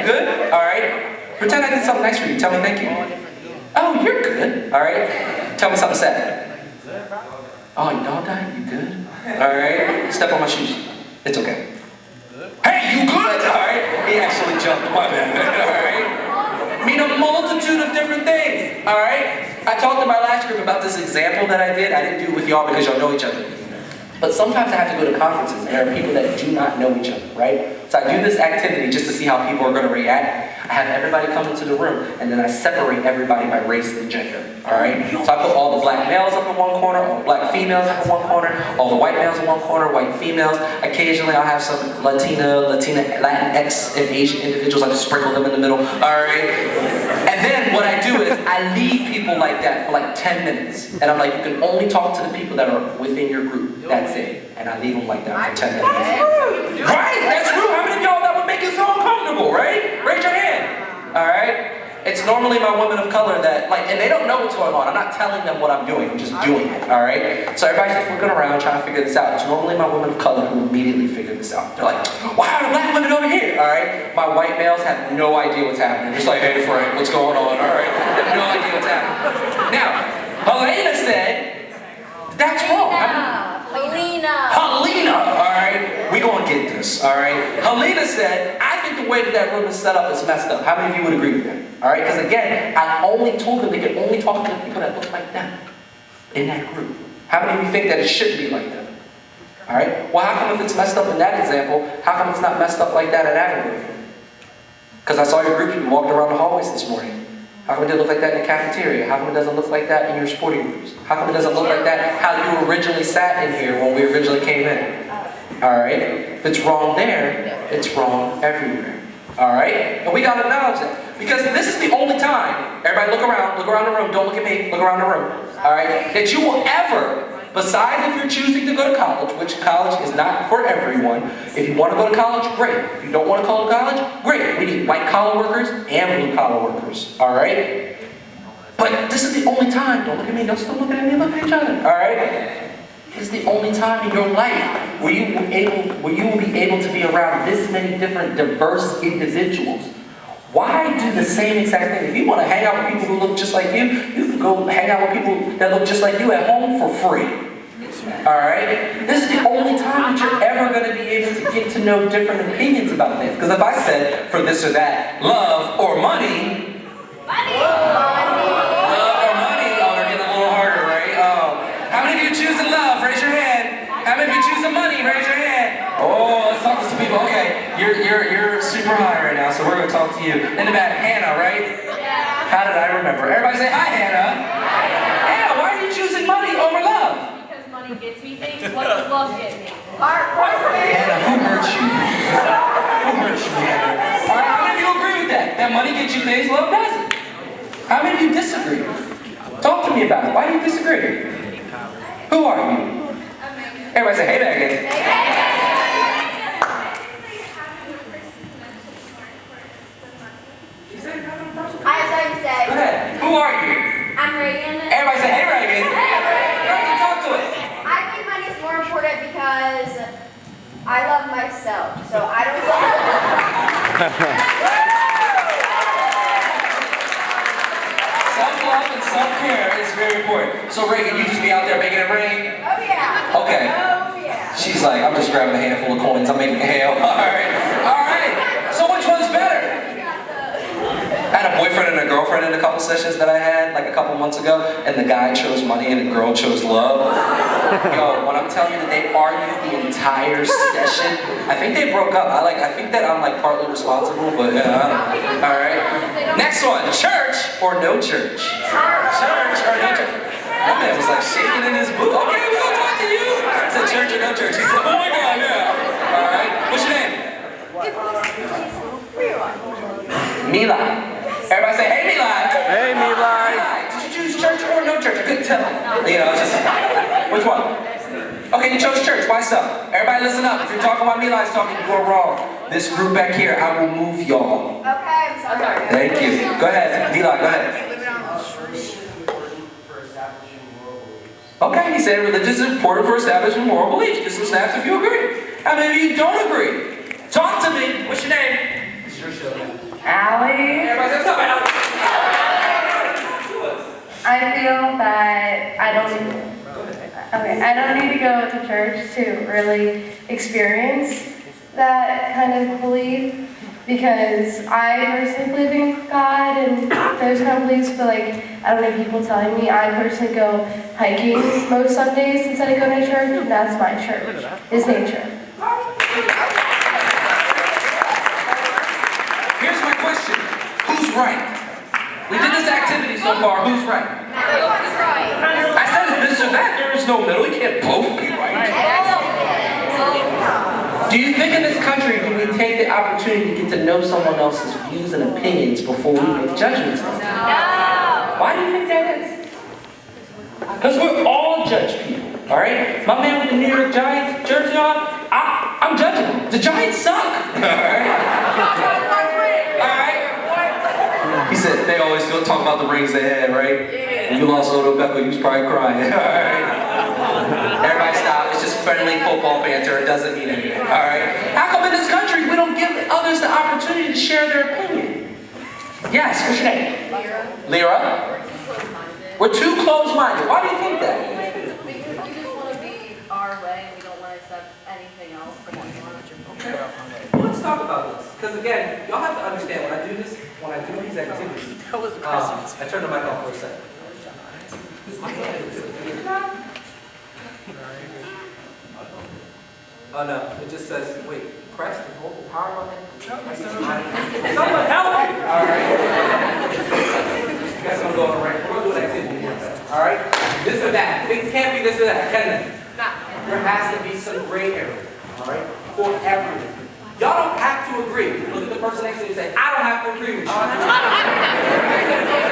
you good? All right. Pretend I did something nice for you. Tell me thank you. Oh, you're good. All right. Tell me something sad. Oh, your dog died? You good? All right. Step on my shoes. It's okay. Hey, you good? All right. He actually jumped. My bad. All right. Mean a multitude of different things. All right. I talked in my last group about this example that I did. I didn't do it with y'all because y'all know each other. But sometimes I have to go to conferences and there are people that do not know each other, right? So I do this activity just to see how people are going to react. I have everybody come into the room and then I separate everybody by race and gender, all right? So I put all the black males up in one corner, all the black females up in one corner, all the white males in one corner, white females. Occasionally I'll have some Latinx, and Asian individuals. I just sprinkle them in the middle, all right? And then what I do is I leave people like that for like 10 minutes. And I'm like, you can only talk to the people that are within your group. That's it. And I leave them like that for 10 minutes. Right? That's rude. How many of y'all that would make you so uncomfortable, right? Raise your hand. All right? It's normally my women of color that, like, and they don't know what's going on. I'm not telling them what I'm doing. I'm just doing it, all right? So everybody's just looking around trying to figure this out. It's normally my women of color who immediately figure this out. They're like, why are the black women over here, all right? My white males have no idea what's happening. They're just like, hey, Frank, what's going on, all right? They have no idea what's happening. Now, Helena said, that's wrong. Helena, all right? We gonna get this, all right? Helena said, I think the way that room is set up is messed up. How many of you would agree with that? All right, because again, I only told them they could only talk to the people that look like them in that group. How many of you think that it should be like that? All right, well, how come if it's messed up in that example, how come it's not messed up like that at Avon? Because I saw your group, you walked around the hallways this morning. How come it didn't look like that in the cafeteria? How come it doesn't look like that in your sporting rooms? How come it doesn't look like that how you originally sat in here when we originally came in? All right? If it's wrong there, it's wrong everywhere. All right? And we got to acknowledge that. Because this is the only time, everybody look around the room, don't look at me, look around the room. All right? That you will ever, besides if you're choosing to go to college, which college is not for everyone. If you want to go to college, great. If you don't want to go to college, great. We need white collar workers and blue collar workers. All right? But this is the only time, don't look at me, don't stop looking at me, look at each other. All right? This is the only time in your life where you will be able to be around this many different diverse individuals. Why do the same exact thing? If you want to hang out with people who look just like you can go hang out with people that look just like you at home for free. Alright? This is the only time that you're ever going to be able to get to know different opinions about things. Because if I said for this or that, love or money, how many of you choosing money? Raise your hand. Oh, let's talk to some people. Okay, you're super high right now, so we're going to talk to you. In the back, Hannah, right? Yeah. How did I remember? Everybody say hi, Hannah. Hi, Hannah. Hannah, why are you choosing money over love? Because money gets me things. What does love get me? Hannah, who hurt you? Who hurt you, Hannah? All right, how many of you agree with that? That money gets you things, love doesn't. How many of you disagree? Talk to me about it. Why do you disagree? Who are you? Everybody say, hey, Megan. I have something to say. Go ahead. Who are you? I'm Reagan. Everybody say, hey, Reagan. Hey, Reagan, talk to us. I think money is more important because I love myself. So I don't Self-love and self-care is very important. So, Reagan, you just be out there making it rain? Oh, yeah. Okay. Oh, yeah. She's like, I'm just grabbing a handful of coins. I'm making a hail. All right. All right. So which one's better? I had a boyfriend and a girlfriend in a couple sessions that I had like a couple months ago, and the guy chose money and the girl chose love. Yo, when I'm telling you that they argued the entire session, I think they broke up. I think that I'm like partly responsible, but I don't know. All right. Next one, church or no church? Church or no church? That man was like shaking in his boot. Okay, we're gonna talk to you. I said church or no church? He said, oh my God, yeah. All right. What's your name? Mila. Everybody say, hey, Mila. Hey, Mila. Did you choose church or no church? I couldn't tell. You know, just, which one? Okay, you chose church. Why so? Everybody listen up. If you're talking about Mila, talking, you are wrong. This group back here, I will move y'all. Okay, I'm sorry. Thank you. Go ahead. Mila, go ahead. Okay, he said religion is important for establishing moral beliefs. Get some snaps if you agree. How many of you don't agree? Talk to me. What's your name? I don't need to go to church to really experience that kind of belief, because I personally believe in God and those kind of beliefs, but like, I don't need people telling me. I personally go hiking most Sundays instead of going to church, and that's my church, is nature. Here's my question. Who's right? We did this activity so far. Who's right? Everyone's right. I said this or that. There is no middle. You can't both be right. Do you think in this country do we take the opportunity to get to know someone else's views and opinions before we make judgments? No. Why do you think that is? Because we're all judge people. All right? My man with the New York Giants jersey on, I'm judging him. The Giants suck. All right? All right? He said they always talk about the rings they had, right? When you lost Odell Beckham, you was probably crying. All right? Everybody stop. It's just friendly football banter. It doesn't mean anything. All right? How come in this country we don't give others the opportunity to share their opinion? Yes, what's your name? Lyra. We're too closed-minded. Why do you think that? Because we just want to be our way and we don't want to accept anything else from anyone. Okay. Well, let's talk about this. Because again, y'all have to understand when I do this, when I do these activities, I turn the mic off for a second. Oh no, it just says, wait, press and hold the power button. Someone help me! Alright. You guys gonna go on a rank. We're gonna do an activity here. Alright? This or that. Things can't be this or that, can they? There has to be some gray area. Alright? For everyone. Y'all don't have to agree. Look at the person next to you and say, I don't have to agree with you. I don't have to agree with you.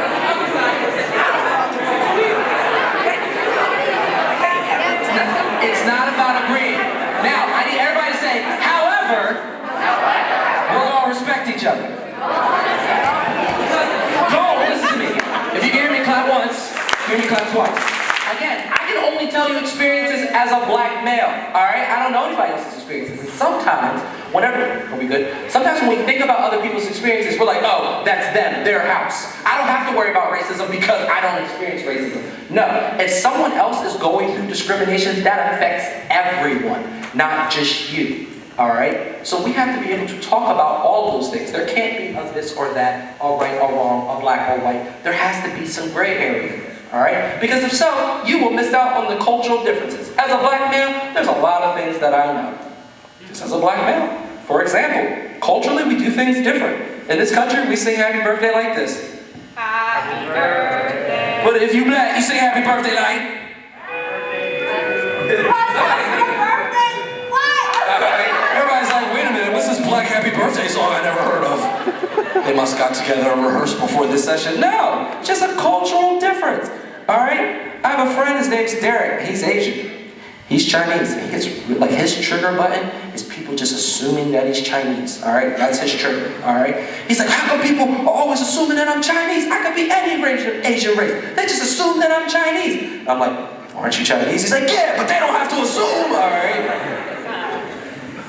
It's not about agreeing. Now, I need everybody to say, however, we'll all respect each other. Don't listen to me. If you hear me clap once, hear me clap twice. Again, I can only tell you experiences as a black male, all right? I don't know anybody else's experiences. And sometimes, are we good? Sometimes when we think about other people's experiences, we're like, oh, that's them, their house. I don't have to worry about racism because I don't experience racism. No, if someone else is going through discrimination, that affects everyone, not just you, all right? So we have to be able to talk about all those things. There can't be a this or that, or right or wrong, or black or white. There has to be some gray area. All right? Because if so, you will miss out on the cultural differences. As a black male, there's a lot of things that I know. Just as a black male. For example, culturally we do things different. In this country, we sing happy birthday like this. Happy birthday. But if you black, you sing happy birthday like. Everybody's like, wait a minute, what's this black happy birthday song I never heard of? They must got together and rehearsed before this session. No, just a cultural difference. All right? I have a friend, his name's Derek. He's Asian. He's Chinese. His trigger button is people just assuming that he's Chinese. All right? That's his trigger. All right? He's like, how come people are always assuming that I'm Chinese? I could be any Asian race. They just assume that I'm Chinese. I'm like, aren't you Chinese? He's like, yeah, but they don't have to assume. All right?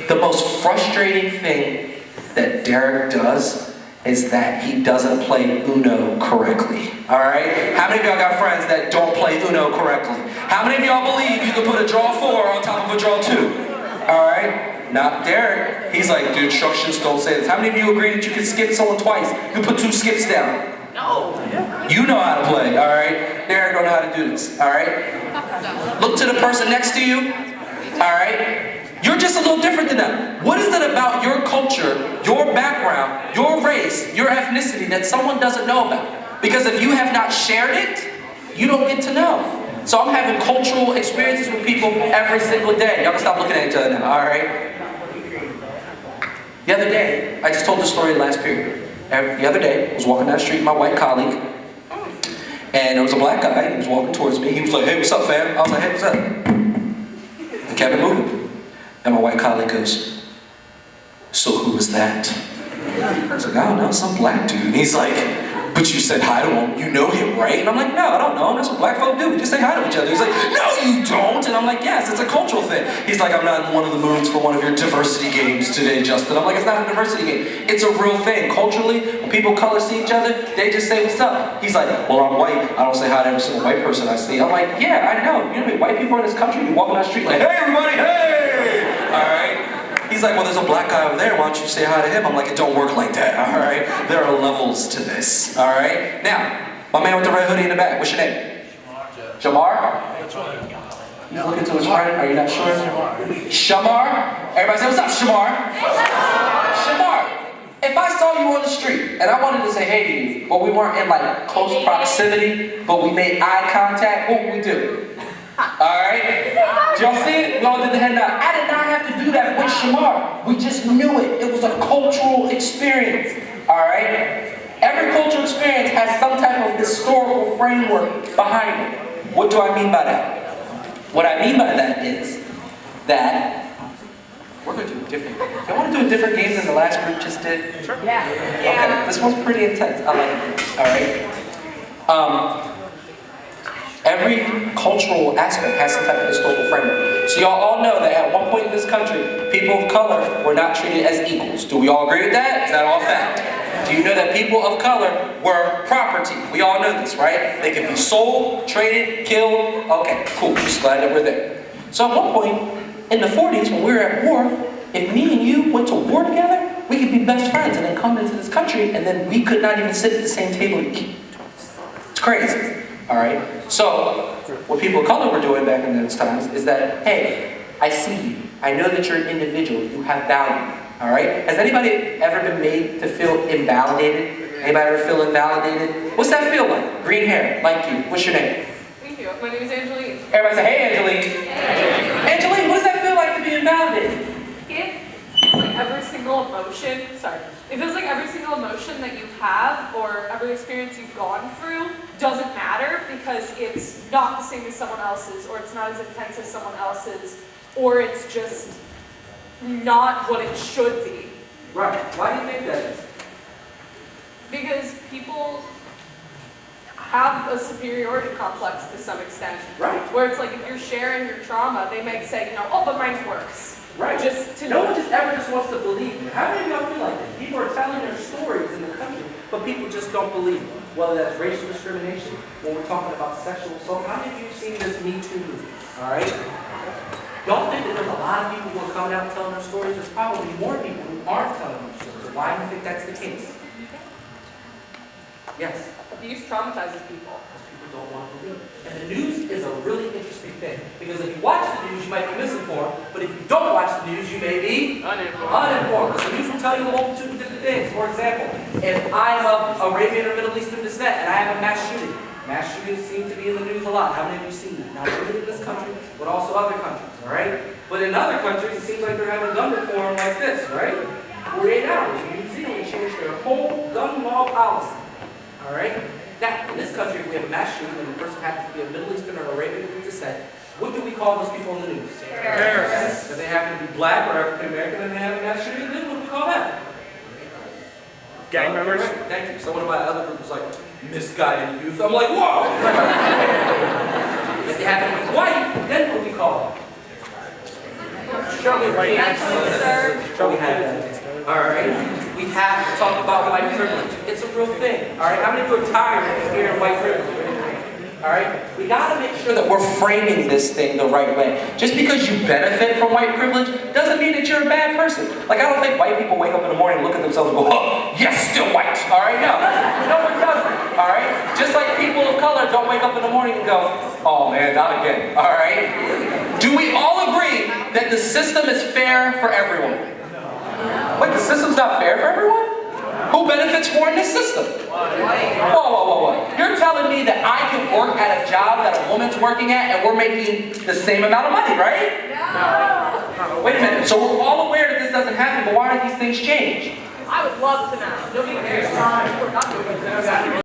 The most frustrating thing that Derek does is that he doesn't play Uno correctly. Alright? How many of y'all got friends that don't play Uno correctly? How many of y'all believe you can put a draw 4 on top of a draw 2? Alright? Not Derek. He's like, the instructions don't say this. How many of you agree that you can skip someone twice? You put 2 skips down. No. You know how to play, alright? Derek don't know how to do this, alright? Look to the person next to you, alright? You're just a little different than them. What is it about your culture, your background, your race, your ethnicity that someone doesn't know about? Because if you have not shared it, you don't get to know. So I'm having cultural experiences with people every single day. Y'all can stop looking at each other now, all right? The other day, I just told the story last period. The other day, I was walking down the street with my white colleague, and there was a black guy, he was walking towards me. He was like, hey, what's up, fam? I was like, hey, what's up? And kept it moving. And my white colleague goes, so who was that? I was like, I don't know, some black dude. And he's like, but you said hi to him. You know him, right? And I'm like, no, I don't know him. That's what black folk do. We just say hi to each other. He's like, no, you don't. And I'm like, yes, it's a cultural thing. He's like, I'm not in one of the moods for one of your diversity games today, Justin. I'm like, it's not a diversity game. It's a real thing. Culturally, when people of color see each other, they just say, what's up? He's like, well, I'm white. I don't say hi to every single white person I see. I'm like, yeah, I know. You know how many white people in this country? You walking down the street like, hey, everybody, hey! All right? He's like, well, there's a black guy over there. Why don't you say hi to him? I'm like, it don't work like that, all right? There are levels to this, all right? Now, my man with the red hoodie in the back, what's your name? Jamar? He's looking to his friend. Are you not sure? Shamar? Everybody say, what's up, Shamar? Shamar, if I saw you on the street and I wanted to say hey to you, but we weren't in like close proximity, but we made eye contact, what would we do? Alright? Did y'all see it? We all did the head nod. I did not have to do that with Shamar. We just knew it. It was a cultural experience. Alright? Every cultural experience has some type of historical framework behind it. What do I mean by that? What I mean by that is that we're going to do a different game. Y'all want to do a different game than the last group just did? Sure. Yeah. Okay, this one's pretty intense. I like it. Alright? Every cultural aspect has some type of historical framework. So y'all all know that at one point in this country, people of color were not treated as equals. Do we all agree with that? Is that all fact? Do you know that people of color were property? We all know this, right? They could be sold, traded, killed. Okay, cool. Just glad that we're there. So at one point, in the 40s, when we were at war, if me and you went to war together, we could be best friends and then come into this country and then we could not even sit at the same table and eat. It's crazy. Alright? So, what people of color were doing back in those times is that, hey, I see you. I know that you're an individual. You have value. Alright? Has anybody ever been made to feel invalidated? Anybody ever feel invalidated? What's that feel like? Green hair, like you. What's your name? Thank you. My name is Angeline. Everybody say, hey, Angeline. Hey. Angeline, what does that feel like to be invalidated? It feels like every single emotion, it feels like every single emotion that you have or every experience you've gone through doesn't matter because it's not the same as someone else's or it's not as intense as someone else's or it's just not what it should be. Right. Why do you think that is? Because people have a superiority complex to some extent. Right. Where it's like if you're sharing your trauma, they might say, you know, oh, but mine's worse. Right. Just to no one just ever just wants to believe you. How many of y'all feel like this? People are telling their stories in the country, but people just don't believe them. Whether that's racial discrimination, when we're talking about sexual assault. How many of you have seen this Me Too movie? Alright? Don't think that there's a lot of people who are coming out and telling their stories. There's probably more people who aren't telling their stories. Why do you think that's the case? Yes? Abuse traumatizes people. People don't want to believe it. And the news is a really interesting thing. Because if you watch the news, you might be misinformed. But if you don't watch the news, you may be uninformed. Because the news will tell you a multitude of different things. For example, if I'm of Arabian or Middle Eastern descent and I have a mass shootings seem to be in the news a lot. How many of you seen that? Not only in this country, but also other countries, alright? But in other countries, it seems like they're having gun reform like this, right? 48 hours. In New Zealand changed their whole gun law policy. Alright? Now, in this country, if we have a mass shooting and the person happens to be of Middle Eastern or Arabian descent, what do we call those people in the news? Terrorists. If they happen to be black or African American and they have a mass shooting, then what do we call that? Gang members? Right. Thank you. Someone in my other group was like, misguided youth. I'm like, whoa! If they happen to be white, then what do we call them? Alright? We have to talk about white privilege. It's a real thing. Alright? How many people are tired of hearing white privilege? Alright? We gotta make sure that we're framing this thing the right way. Just because you benefit from white privilege doesn't mean that you're a bad person. Like, I don't think white people wake up in the morning and look at themselves and go, oh, yes, still white. Alright? No. No one doesn't. Alright? Just like people of color don't wake up in the morning and go, oh man, not again. Alright? Do we all agree that the system is fair for everyone? Wait, the system's not fair for everyone? Who benefits more in this system? Whoa. You're telling me that I can work at a job that a woman's working at and we're making the same amount of money, right? No. Wait a minute. So we're all aware that this doesn't happen, but why don't these things change? I would love to know. Nobody cares.